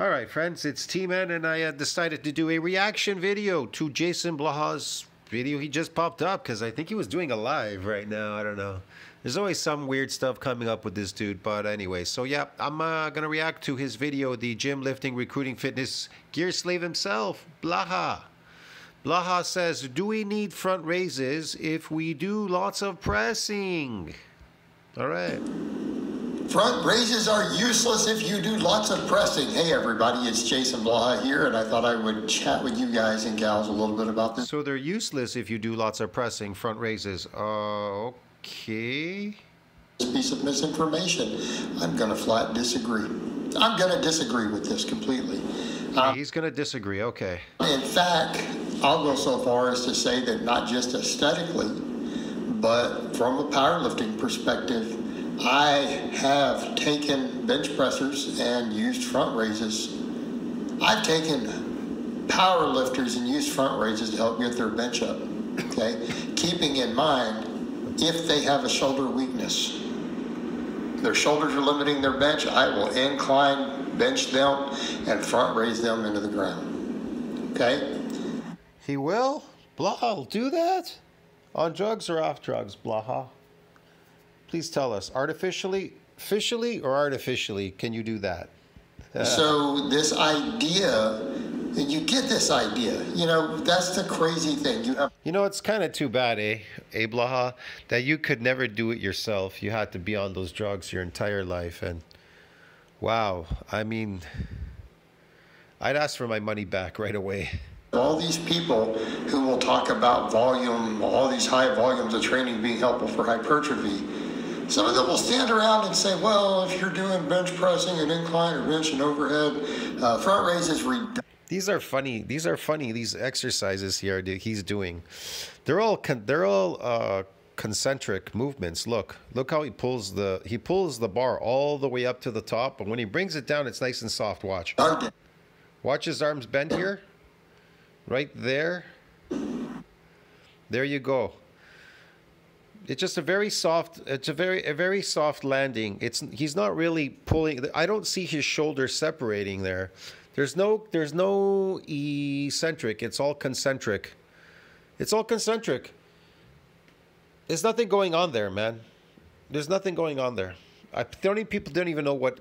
All right, friends, it's T-Man, and I decided to do a reaction video to JasonBlaha's video. He just popped up because I think he was doing a live right now. I don't know. There's always some weird stuff coming up with this dude. But anyway, so yeah, I'm going to react to his video, the gym, lifting, recruiting, fitness gear slave himself, Blaha. Blaha says, do we need front raises if we do lots of pressing? All right. Front raises are useless if you do lots of pressing. Hey everybody, it's JasonBlaha here, and I thought I would chat with you guys and gals a little bit about this. So they're useless if you do lots of pressing, front raises. Okay. This piece of misinformation. I'm going to flat disagree. I'm going to disagree with this completely. He's going to disagree, okay. In fact, I'll go so far as to say that not just aesthetically, but from a powerlifting perspective, I have taken bench pressers and used front raises. I've taken power lifters and used front raises to help get their bench up, okay? Keeping in mind, if they have a shoulder weakness, their shoulders are limiting their bench, I will incline bench them and front raise them into the ground, okay? He will? Blaha will do that? On drugs or off drugs, Blaha? Please tell us, officially or artificially, can you do that? So this idea, and you get this idea, you know, that's the crazy thing. You know, it's kind of too bad, Blaha, that you could never do it yourself. You had to be on those drugs your entire life. And wow, I mean, I'd ask for my money back right away. All these people who will talk about volume, all these high volumes of training being helpful for hypertrophy, some of them will stand around and say, well, if you're doing bench pressing and incline or bench and overhead, front raises. These are funny. These exercises here he's doing. They're all concentric movements. Look how he pulls the bar all the way up to the top, but when he brings it down, it's nice and soft. Watch. Watch his arms bend here. Right there. There you go. It's just a very soft. It's a very soft landing. He's not really pulling. I don't see his shoulders separating there. There's no eccentric. It's all concentric. It's all concentric. There's nothing going on there, man. There's nothing going on there. People don't even know what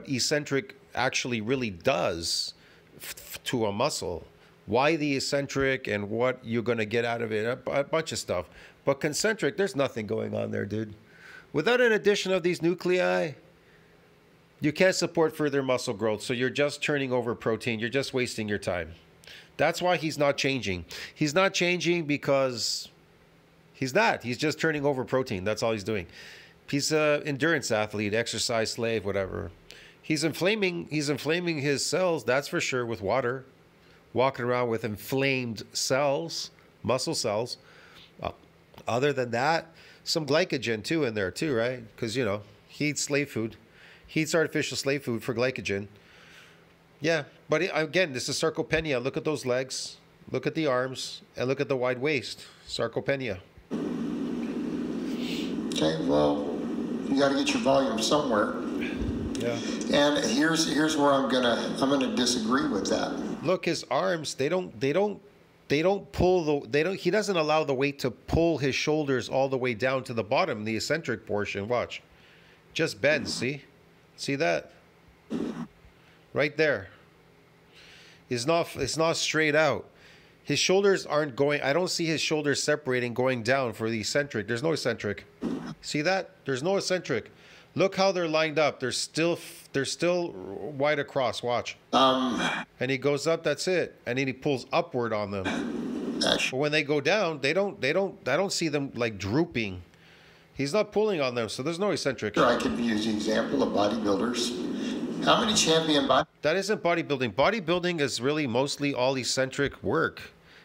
eccentric actually really does to a muscle. Why the eccentric and what you're going to get out of it, a bunch of stuff. But concentric, there's nothing going on there, dude. Without an addition of these nuclei, you can't support further muscle growth, so you're just turning over protein. You're just wasting your time. That's why he's not changing. He's not changing because he's not. He's just turning over protein. That's all he's doing. He's an endurance athlete, exercise slave, whatever. He's inflaming his cells, that's for sure, with water. Walking around with inflamed cells, muscle cells. Other than that, some glycogen too in there too, right? Because, you know, he eats slave food. He eats artificial slave food for glycogen. Yeah, but again, this is sarcopenia. Look at those legs. Look at the arms. And look at the wide waist. Sarcopenia. Okay, well, you got to get your volume somewhere. Yeah. And here's where I'm gonna disagree with that. Look, his arms, he doesn't allow the weight to pull his shoulders all the way down to the bottom, the eccentric portion. Watch. Just bends, see? See that? Right there. It's not straight out. His shoulders aren't going, I don't see his shoulders separating going down for the eccentric. There's no eccentric. See that? There's no eccentric. Look how they're lined up. They're still wide across. Watch. And he goes up. That's it. And then he pulls upward on them. But when they go down, I don't see them like drooping. He's not pulling on them, so there's no eccentric. I could use the example of bodybuilders. How many champion body? That isn't bodybuilding. Bodybuilding is really mostly all eccentric work.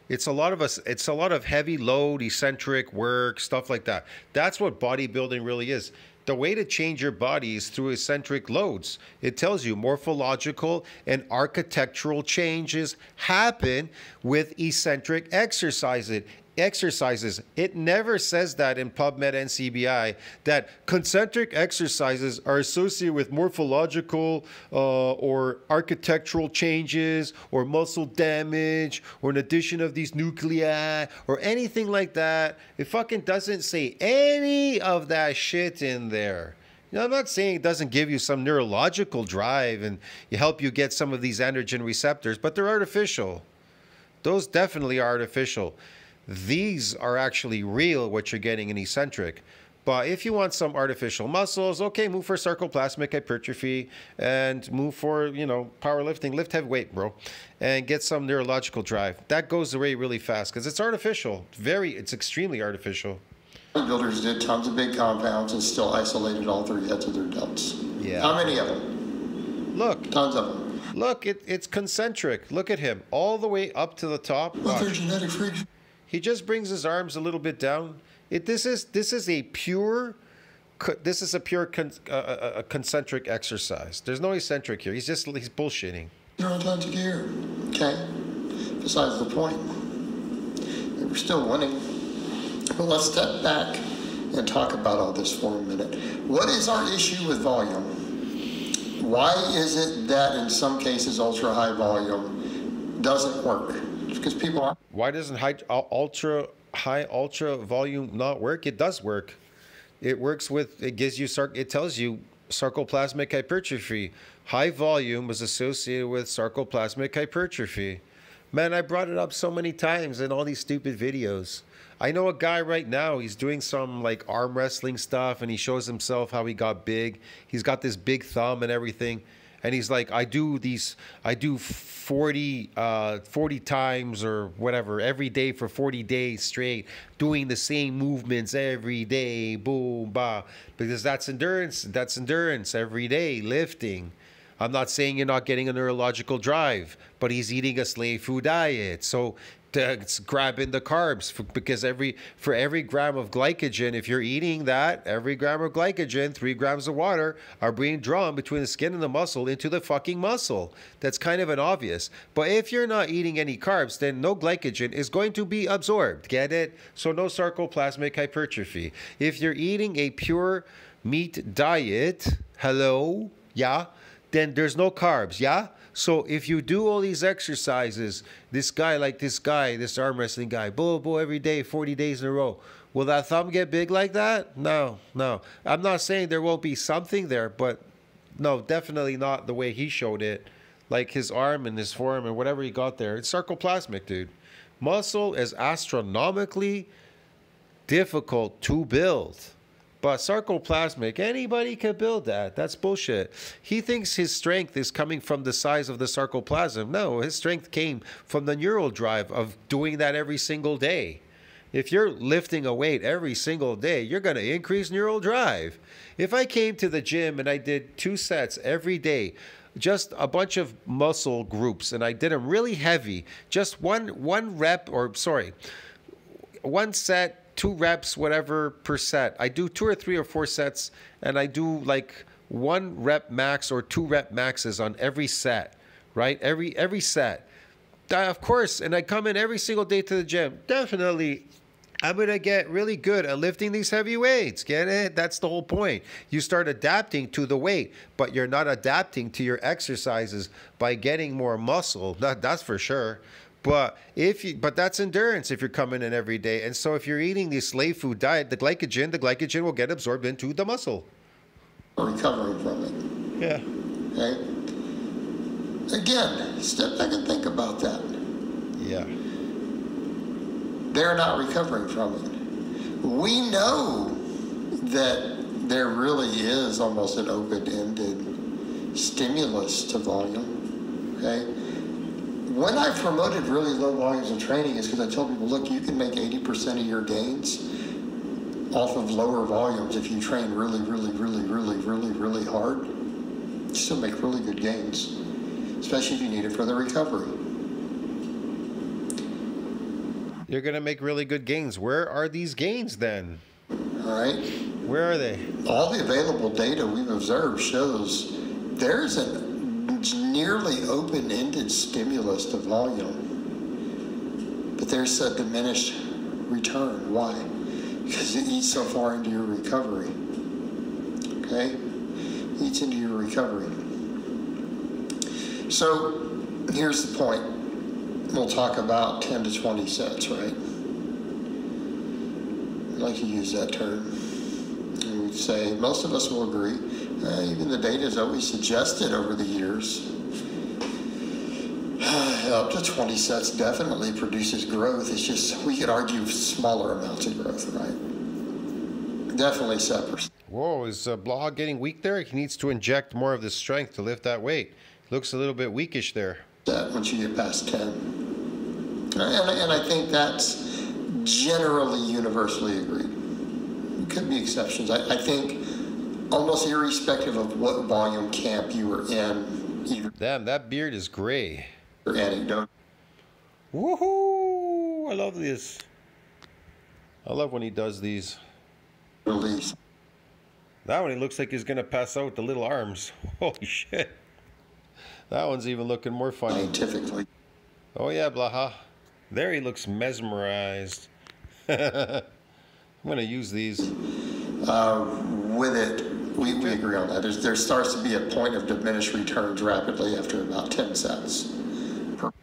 It's a lot of heavy load, eccentric work, stuff like that. That's what bodybuilding really is. The way to change your body is through eccentric loads. It tells you morphological and architectural changes happen with eccentric exercises. exercises. It never says that in PubMed NCBI, that concentric exercises are associated with morphological or architectural changes or muscle damage or an addition of these nuclei or anything like that. It fucking doesn't say any of that shit in there. You know, I'm not saying it doesn't give you some neurological drive and help you get some of these androgen receptors, but they're artificial. Those definitely are artificial. These are actually real, what you're getting in eccentric. But if you want some artificial muscles, okay, move for sarcoplasmic hypertrophy and move for, you know, powerlifting. Lift heavy weight, bro, and get some neurological drive. That goes away really fast because it's artificial. It's extremely artificial. Bodybuilders did tons of big compounds and still isolated all 3 heads of their delts. Yeah. How many of them? Look. Tons of them. Look, it's concentric. Look at him. All the way up to the top. Well, they're genetic freaks. He just brings his arms a little bit down. This is a pure concentric exercise. There's no eccentric here. He's bullshitting. They're on tons of gear. Okay. Besides the point. They were still winning. But let's step back and talk about all this for a minute. What is our issue with volume? Why is it that in some cases ultra high volume doesn't work? Because people are. Why doesn't ultra volume not work? It does work. It works with, it gives you, it tells you sarcoplasmic hypertrophy. High volume was associated with sarcoplasmic hypertrophy. Man, I brought it up so many times in all these stupid videos. I know a guy right now, he's doing some like arm wrestling stuff and he shows himself how he got big. He's got this big thumb and everything. And he's like, I do 40 times or whatever every day for 40 days straight, doing the same movements every day, boom, bah. Because that's endurance every day, lifting. I'm not saying you're not getting a neurological drive, but he's eating a slave food diet. So it's grabbing the carbs because for every gram of glycogen, if you're eating that, every gram of glycogen, 3 grams of water are being drawn between the skin and the muscle into the fucking muscle. That's kind of an obvious. But if you're not eating any carbs, then no glycogen is going to be absorbed. Get it? So no sarcoplasmic hypertrophy. If you're eating a pure meat diet, hello, yeah, then there's no carbs, yeah? So if you do all these exercises, this arm wrestling guy, bull every day, 40 days in a row, will that thumb get big like that? No. I'm not saying there won't be something there, but no, definitely not the way he showed it. Like his arm and his forearm and whatever he got there. It's sarcoplasmic, dude. Muscle is astronomically difficult to build. But sarcoplasmic, anybody can build that. That's bullshit. He thinks his strength is coming from the size of the sarcoplasm. No, his strength came from the neural drive of doing that every single day. If you're lifting a weight every single day, you're going to increase neural drive. If I came to the gym and I did 2 sets every day, just a bunch of muscle groups, and I did them really heavy, just one set, 2 reps, whatever per set. I do 2 or 3 or 4 sets, and I do like 1 rep max or 2 rep maxes on every set, right? Every set. Of course, and I come in every single day to the gym. Definitely, I'm going to get really good at lifting these heavy weights. Get it? That's the whole point. You start adapting to the weight, but you're not adapting to your exercises by getting more muscle. That's for sure. But that's endurance if you're coming in every day. And so if you're eating the slave food diet, the glycogen will get absorbed into the muscle. Recovering from it. Yeah. Okay. Again, step back and think about that. Yeah. They're not recovering from it. We know that there really is almost an open-ended stimulus to volume. Okay. When I promoted really low volumes of training is because I told people, look, you can make 80% of your gains off of lower volumes if you train really hard. You still make really good gains, especially if you need it for the recovery. You're going to make really good gains. Where are these gains then? All right. Where are they? All the available data we've observed shows there's a nearly open-ended stimulus to volume, but there's a diminished return. Why? Because it eats so far into your recovery. Okay? Eats into your recovery. So here's the point. We'll talk about 10 to 20 sets, right? I like to use that term. And we'd say most of us will agree. Even the data has always suggested over the years up to 20 sets definitely produces growth. It's just, we could argue smaller amounts of growth, right? Definitely separate. Whoa, is Blaha getting weak there? He needs to inject more of the strength to lift that weight. Looks a little bit weakish there. Once you get past 10. And I think that's generally universally agreed. There could be exceptions. I think almost irrespective of what volume camp you were in. Either damn, that beard is gray. Anecdote. Woohoo! I love this. I love when he does these. Release. That one, he looks like he's gonna pass out with the little arms. Holy shit. That one's even looking more funny. Scientifically. Oh yeah, Blaha. There he looks mesmerized. I'm gonna use these. With it, we agree on that. There starts to be a point of diminished returns rapidly after about 10 sets.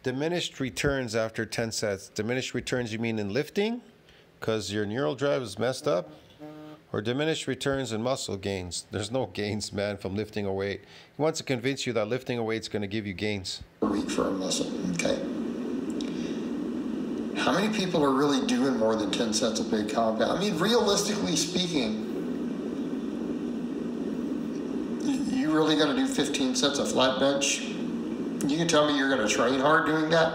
Diminished returns after 10 sets. Diminished returns, you mean in lifting? Because your neural drive is messed up? Or diminished returns in muscle gains? There's no gains, man, from lifting a weight. He wants to convince you that lifting a weight is going to give you gains. Per week for a muscle, okay? How many people are really doing more than 10 sets of big compound? I mean, realistically speaking, you really going to do 15 sets of flat bench? You can tell me you're going to train hard doing that?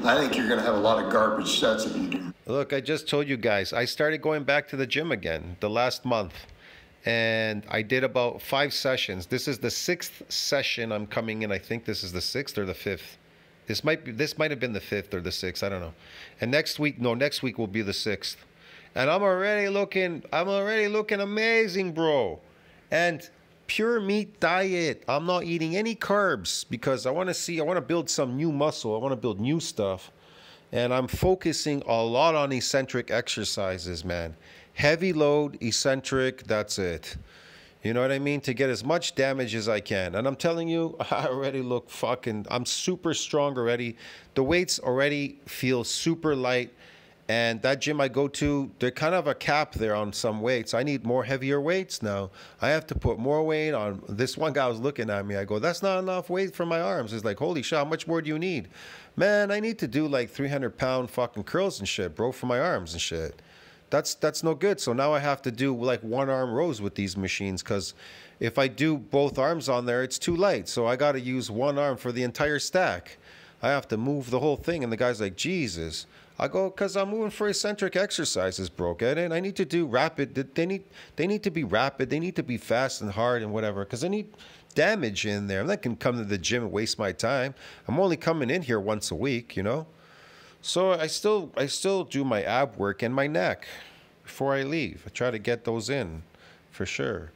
I think you're going to have a lot of garbage sets if you do. Look, I just told you guys, I started going back to the gym again the last month. And I did about 5 sessions. This is the 6th session I'm coming in. I think this is the 6th or the 5th. This might have been the 5th or the 6th. I don't know. And next week will be the 6th. And I'm already looking amazing, bro. And pure meat diet. I'm not eating any carbs because I want to build some new muscle. I want to build new stuff. And I'm focusing a lot on eccentric exercises, man. Heavy load, eccentric, that's it. You know what I mean? To get as much damage as I can. And I'm telling you, I already look I'm super strong already. The weights already feel super light. And that gym I go to, they're kind of a cap there on some weights. I need more heavier weights now. I have to put more weight on. This one guy was looking at me. I go, that's not enough weight for my arms. He's like, holy shit, how much more do you need? Man, I need to do like 300-pound fucking curls and shit, bro, for my arms and shit. That's no good. So now I have to do like 1-arm rows with these machines because if I do both arms on there, it's too light. So I got to use 1 arm for the entire stack. I have to move the whole thing. And the guy's like, Jesus. I go, because I'm moving for eccentric exercises, bro. Get it? I need to do rapid. They need to be rapid. They need to be fast and hard and whatever because I need damage in there. I'm not going to come to the gym and waste my time. I'm only coming in here once a week, you know? So I still do my ab work and my neck before I leave. I try to get those in for sure.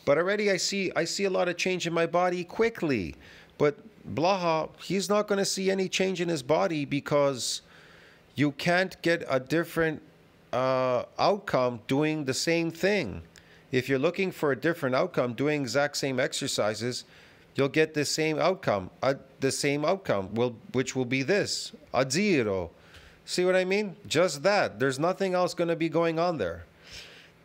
But already I see a lot of change in my body quickly. But Blaha, he's not going to see any change in his body because you can't get a different outcome doing the same thing. If you're looking for a different outcome doing exact same exercises, you'll get the same outcome. Which will be this, a zero. See what I mean? Just that. There's nothing else going to be going on there.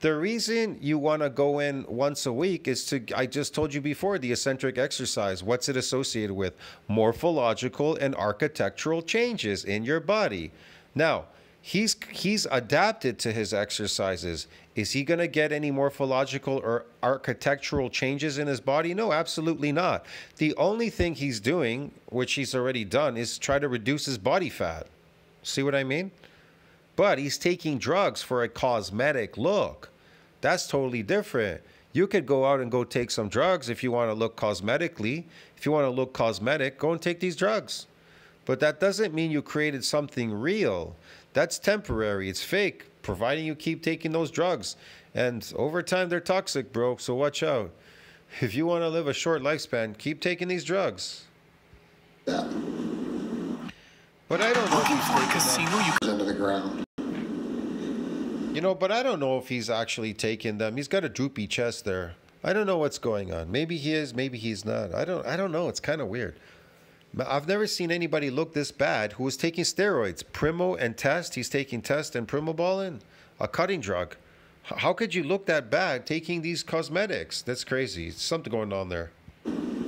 The reason you want to go in once a week is I just told you before, the eccentric exercise. What's it associated with? Morphological and architectural changes in your body. Now, he's adapted to his exercises. Is he going to get any morphological or architectural changes in his body? No, absolutely not. The only thing he's doing, which he's already done, is try to reduce his body fat. See what I mean? But he's taking drugs for a cosmetic look. That's totally different. You could go out and go take some drugs if you want to look cosmetically. If you want to look cosmetic, go and take these drugs. But that doesn't mean you created something real. That's temporary. It's fake, providing you keep taking those drugs. And over time, they're toxic, bro. So watch out. If you want to live a short lifespan, keep taking these drugs. Yeah. But I don't know if he's taking into the ground. You know, but I don't know if he's actually taking them. He's got a droopy chest there. I don't know what's going on. Maybe he is, maybe he's not. I don't know. It's kind of weird. I've never seen anybody look this bad who was taking steroids. Primo and Test. He's taking Test and Primobalin, a cutting drug. How could you look that bad taking these cosmetics? That's crazy. Something going on there.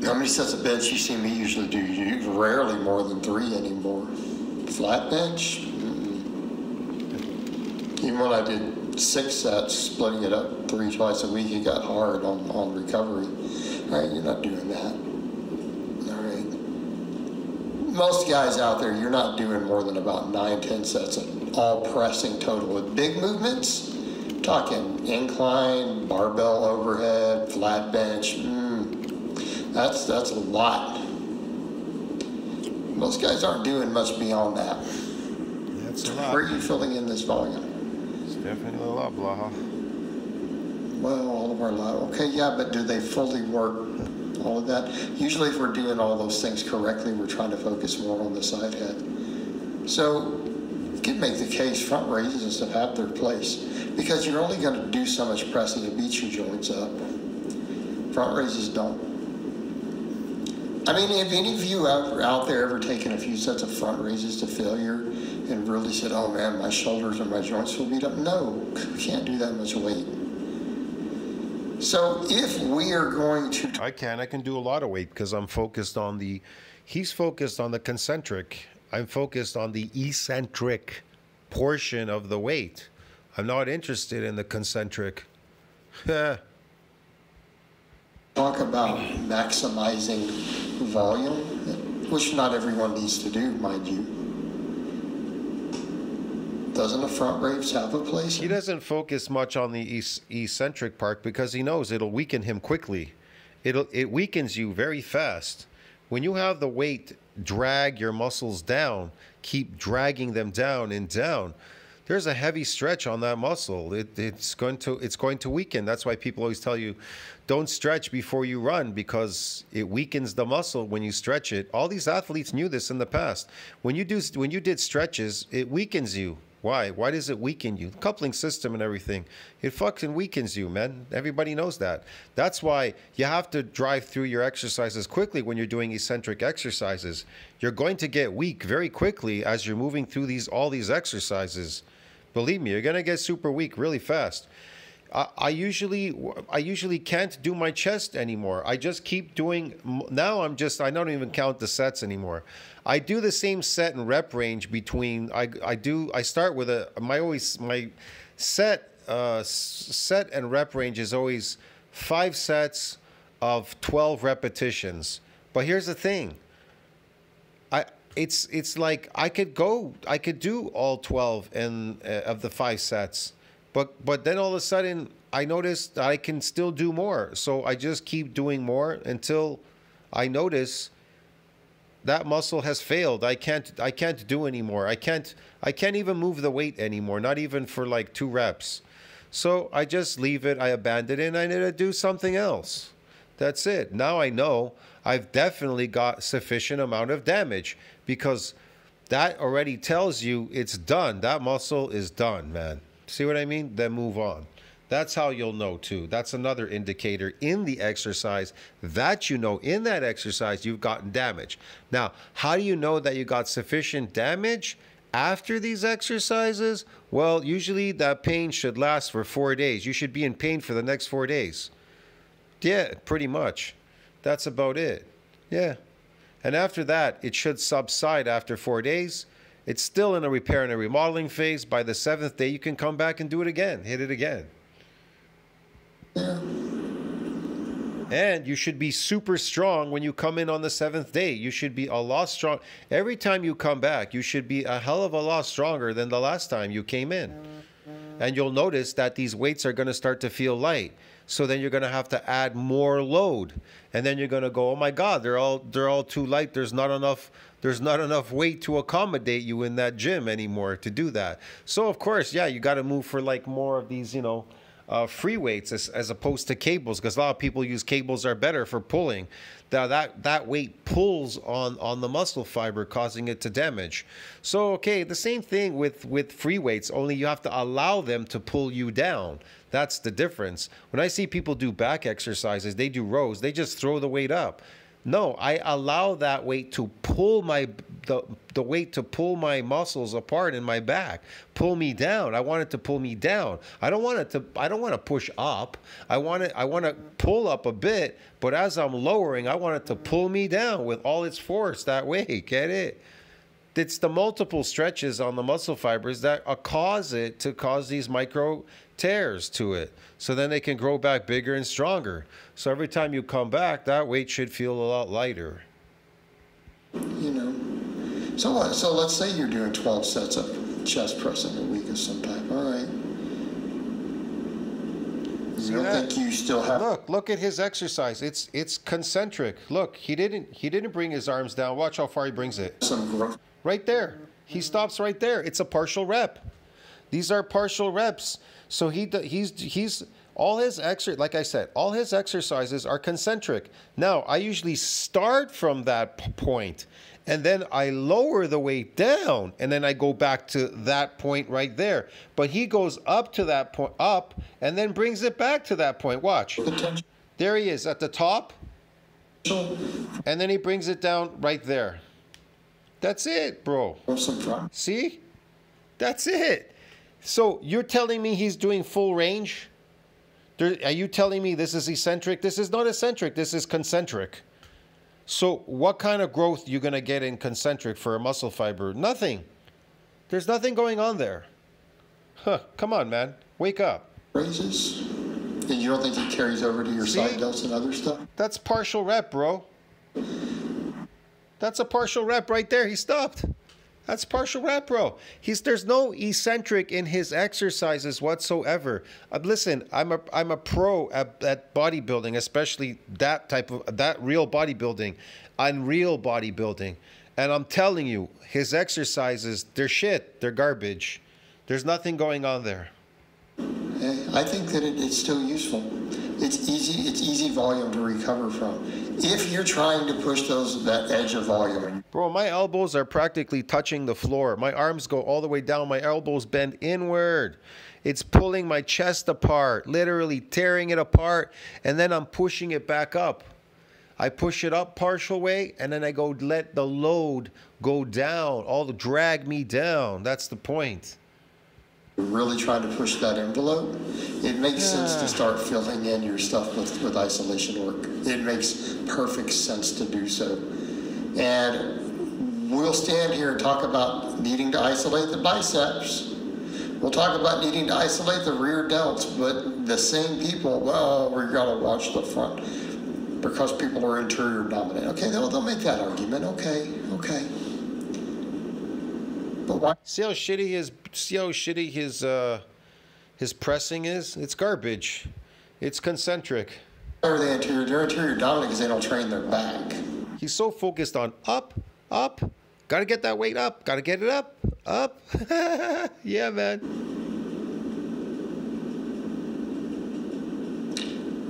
How many sets of bench you see me usually do? Rarely more than 3 anymore. Flat bench? Even when I did 6 sets, splitting it up 3 twice a week, it got hard on recovery. All right, you're not doing that. All right. Most guys out there, you're not doing more than about 9, 10 sets of all pressing total. With big movements, talking incline, barbell overhead, flat bench, that's a lot. Most guys aren't doing much beyond that. That's a lot. Where are you filling in this volume? It's definitely a lot, Blaha. Well, all of our lot. Okay, yeah, but do they fully work all of that? Usually if we're doing all those things correctly, we're trying to focus more on the side head. So you can make the case front raises and stuff have their place because you're only going to do so much pressing to beat your joints up. Front raises don't. I mean, if any of you out there ever taken a few sets of front raises to failure and really said, oh man, my shoulders and my joints will beat up? No, we can't do that much weight. So if we are going to... I can do a lot of weight because I'm focused on the... He's focused on the concentric. I'm focused on the eccentric portion of the weight. I'm not interested in the concentric. Talk about maximizing volume, which not everyone needs to do, mind you. Doesn't a front raise have a place? He doesn't focus much on the eccentric part because he knows it'll weaken him quickly. It weakens you very fast. When you have the weight drag your muscles down, keep dragging them down and down, there's a heavy stretch on that muscle. It's going to weaken. That's why people always tell you, don't stretch before you run because it weakens the muscle when you stretch it. All these athletes knew this in the past. When you did stretches, it weakens you. Why? Why does it weaken you? The coupling system and everything. It fucking weakens you, man. Everybody knows that. That's why you have to drive through your exercises quickly when you're doing eccentric exercises. You're going to get weak very quickly as you're moving through all these exercises. Believe me, you're going to get super weak really fast. I usually can't do my chest anymore. I just keep doing. Now I don't even count the sets anymore. I do the same set and rep range between. I start with my set and rep range is always 5 sets of 12 repetitions. But here's the thing. It's like I could do all 12 of the 5 sets. But then all of a sudden, I noticed that I can still do more. So I just keep doing more until I notice that muscle has failed. I can't do anymore. I can't even move the weight anymore, not even for like 2 reps. So I just leave it, I abandon it, and I need to do something else. That's it. Now I know I've definitely got sufficient amount of damage because that already tells you it's done. That muscle is done, man. See what I mean? Then move on. That's how you'll know too. That's another indicator in the exercise that you know in that exercise you've gotten damage. Now, how do you know that you got sufficient damage after these exercises? Well, usually that pain should last for 4 days. You should be in pain for the next 4 days. Yeah, pretty much. That's about it. Yeah. And after that, it should subside after 4 days. It's still in a repair and a remodeling phase. By the 7th day, you can come back and do it again. Hit it again. And you should be super strong when you come in on the 7th day. You should be a lot strong. Every time you come back, you should be a hell of a lot stronger than the last time you came in. And you'll notice that these weights are going to start to feel light. So then you're going to have to add more load. And then you're going to go, oh my God, they're all too light. There's not enough weight to accommodate you in that gym anymore to do that. So of course, yeah, you got to move for like more of these, free weights as opposed to cables, because a lot of people use cables are better for pulling. Now that weight pulls on the muscle fiber, causing it to damage. So okay, the same thing with free weights, only you have to allow them to pull you down. That's the difference. When I see people do back exercises, they do rows, they just throw the weight up. No, I allow that weight to pull the weight to pull my muscles apart in my back, pull me down. I want it to pull me down. I don't want to push up. I want to pull up a bit, but as I'm lowering, I want it to pull me down with all its force that way. Get it? It's the multiple stretches on the muscle fibers that cause these micro tears to it. So then they can grow back bigger and stronger. So every time you come back, that weight should feel a lot lighter. You know, so what? So let's say you're doing 12 sets of chest pressing a week of some type. All right. You don't think you still have? Look at his exercise. It's concentric. Look, he didn't bring his arms down. Watch how far he brings it. Some growth. Right there. He stops right there. It's a partial rep. These are partial reps. So he's all his like I said, all his exercises are concentric. Now, I usually start from that point and then I lower the weight down and then I go back to that point right there. But he goes up to that point, up, and then brings it back to that point. Watch. There he is at the top. And then he brings it down right there. That's it, bro. See? That's it. So you're telling me he's doing full range? Are you telling me this is eccentric? This is not eccentric. This is concentric. So what kind of growth are you going to get in concentric for a muscle fiber? Nothing. There's nothing going on there. Huh, come on, man. Wake up. Raises? And you don't think it carries over to your side delts and other stuff? That's partial rep, bro. That's a partial rep right there. He stopped. That's partial rep, bro. There's no eccentric in his exercises whatsoever. Listen, I'm a pro at bodybuilding, especially that real bodybuilding, unreal bodybuilding. And I'm telling you, his exercises, they're shit. They're garbage. There's nothing going on there. I think that it's still useful. It's easy volume to recover from. If you're trying to push that edge of volume. Bro, my elbows are practically touching the floor. My arms go all the way down. My elbows bend inward. It's pulling my chest apart, literally tearing it apart. And then I'm pushing it back up. I push it up partial weight, and then I go let the load go down, drag me down. That's the point. Really trying to push that envelope, it makes sense to start filling in your stuff with isolation work. It makes perfect sense to do so. And we'll stand here and talk about needing to isolate the biceps. We'll talk about needing to isolate the rear delts, but the same people, well, we've got to watch the front because people are interior dominant. Okay, they'll make that argument. Okay. But why? See how shitty his pressing is? It's garbage. It's concentric. They're interior dominant because they don't train their back. He's so focused on up. Gotta get that weight up. Gotta get it up. Yeah, man.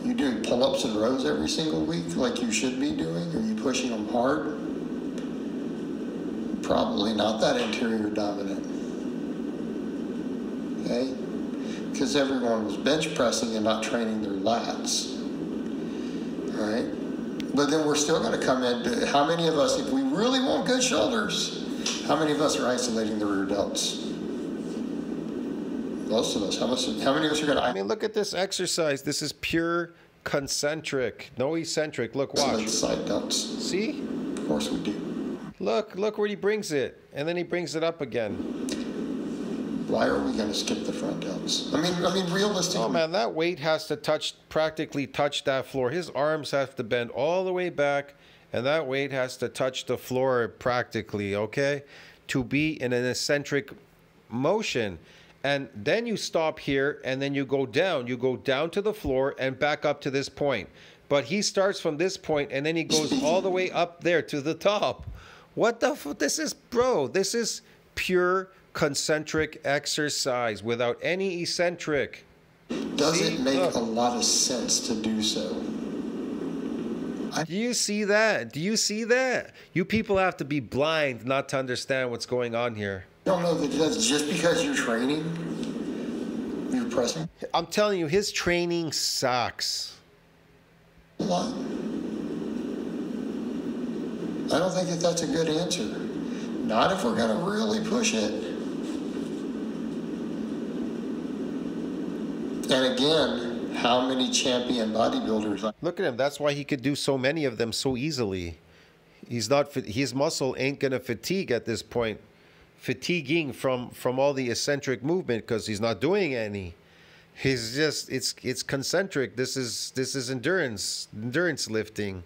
You doing pull-ups and rows every single week like you should be doing? Are you pushing them hard? Probably not that interior dominant. Okay? Because everyone was bench pressing and not training their lats. All right? But then we're still going to come in. How many of us, if we really want good shoulders, how many of us are isolating the rear delts? Most of us. How many of us are going to? I mean, look at this exercise. This is pure concentric, no eccentric. Look, watch. Isolate the side delts. See? Of course we do. Look where he brings it, and then he brings it up again. Why are we going to skip the front delts? I mean, realistically. Oh man, that weight has to practically touch that floor. His arms have to bend all the way back, and that weight has to touch the floor practically, okay? To be in an eccentric motion. And then you stop here, and then you go down. You go down to the floor and back up to this point. But he starts from this point, and then he goes all the way up there to the top. What the fuck? This is pure concentric exercise without any eccentric. Doesn't make a lot of sense to do so. Do you see that? Do you see that? You people have to be blind not to understand what's going on here. I don't know that it does. Just because you're training, you're pressing. I'm telling you, his training sucks. A lot. I don't think that that's a good answer. Not if we're going to really push it. And again, how many champion bodybuilders? Look at him. That's why he could do so many of them so easily. He's not. His muscle ain't gonna fatigue at this point. Fatiguing from all the eccentric movement because he's not doing any. He's just it's concentric. This is endurance lifting,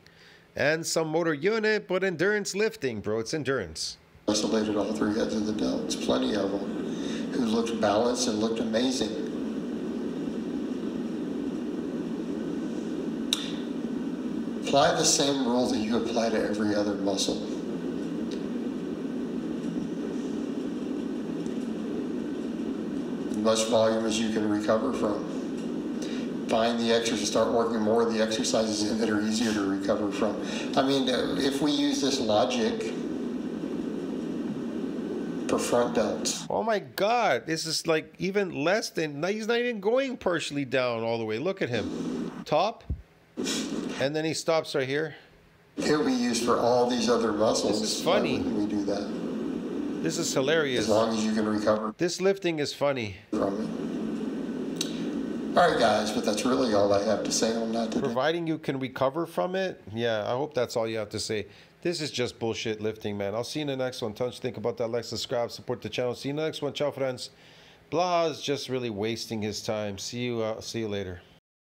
and some motor unit, but endurance lifting, bro. It's endurance. Isolated all three heads of the delts. Plenty of them who looked balanced and looked amazing. Apply the same rule that you apply to every other muscle. As much volume as you can recover from. Find the exercise, start working more of the exercises in that are easier to recover from. I mean, if we use this logic for front delts. Oh my God, this is like even less than, he's not even going partially down all the way. Look at him. Top. And then he stops right here. It'll be used for all these other muscles. This is funny. When we do that. This is hilarious. As long as you can recover. This lifting is funny. From it. All right, guys, but that's really all I have to say on that today. Providing you can recover from it. Yeah, I hope that's all you have to say. This is just bullshit lifting, man. I'll see you in the next one. Tell us what you think about that. Like, subscribe, support the channel. See you in the next one. Ciao, friends. Blaha is just really wasting his time. See you later.